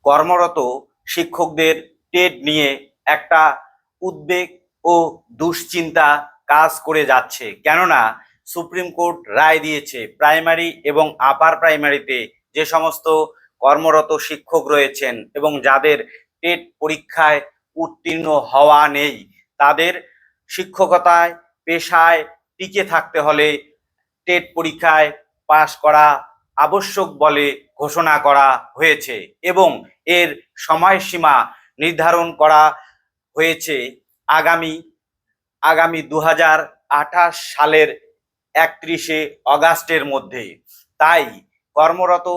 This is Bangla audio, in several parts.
কর্মরত শিক্ষকদের টেট নিয়ে একটা উদ্বেগ ও দুশ্চিন্তা কাজ করে যাচ্ছে। কেননা সুপ্রিম কোর্ট রায় দিয়েছে প্রাইমারি এবং আপার প্রাইমারিতে যে সমস্ত কর্মরত শিক্ষক রয়েছেন এবং যাদের টেট পরীক্ষায় উত্তীর্ণ হওয়া নেই, তাদের শিক্ষকতায় পেশায় টিকে থাকতে হলে টেট পরীক্ষায় পাশ করা আবশ্যক বলে ঘোষণা করা হয়েছে এবং এর সময়সীমা নির্ধারণ করা হয়েছে আগামী 2028 সালের 31শে অগাস্টের মধ্যে। তাই কর্মরত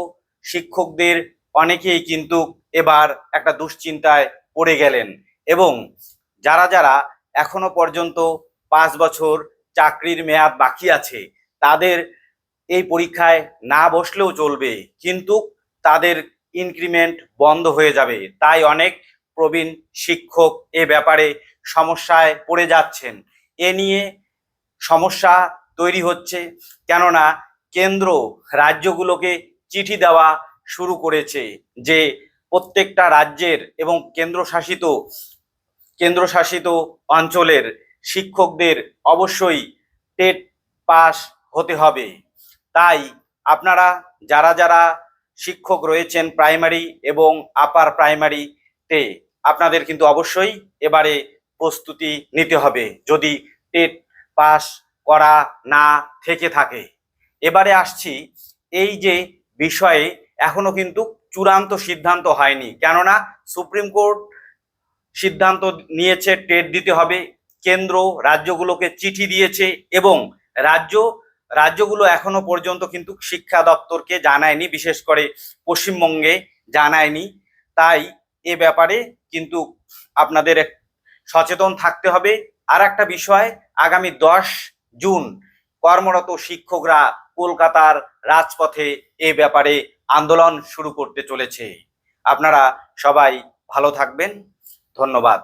শিক্ষকদের অনেকেই কিন্তু এবার একটা দুশ্চিন্তায় পড়ে গেলেন এবং যারা যারা এখনো পর্যন্ত 5 বছর চাকরির মেয়াদ বাকি আছে, তাদের এই পরীক্ষায় না বসলেও চলবে, কিন্তু তাদের ইনক্রিমেন্ট বন্ধ হয়ে যাবে। তাই অনেক প্রবীণ শিক্ষক এ ব্যাপারে সমস্যায় পড়ে যাচ্ছেন। এ নিয়ে সমস্যা তৈরি হচ্ছে, কেননা কেন্দ্র রাজ্যগুলোকে চিঠি দেওয়া শুরু করেছে যে প্রত্যেকটা রাজ্যের এবং কেন্দ্রশাসিত অঞ্চলের শিক্ষকদের অবশ্যই টেট পাস হতে হবে। তাই আপনারা যারা যারা শিক্ষক রয়েছেন প্রাইমারি এবং আপার প্রাইমারিতে, আপনাদের কিন্তু অবশ্যই এবারে প্রস্তুতি নিতে হবে যদি টেট পাস করা না থেকে থাকে। এবারে আসছি, এই যে বিষয়ে এখনো কিন্তু চূড়ান্ত সিদ্ধান্ত হয়নি, কেননা সুপ্রিম কোর্ট সিদ্ধান্ত নিয়েছে টেট দিতে হবে, কেন্দ্র রাজ্যগুলোকে চিঠি দিয়েছে এবং রাজ্যগুলো এখনো পর্যন্ত কিন্তু শিক্ষা দপ্তরকে জানায়নি, বিশেষ করে পশ্চিমবঙ্গে জানায়নি। তাই এ ব্যাপারে কিন্তু আপনাদের সচেতন থাকতে হবে। আর একটা বিষয়, আগামী 10 জুন কর্মরত শিক্ষকরা কলকাতার রাজপথে এ ব্যাপারে আন্দোলন শুরু করতে চলেছে। আপনারা সবাই ভালো থাকবেন। ধন্যবাদ।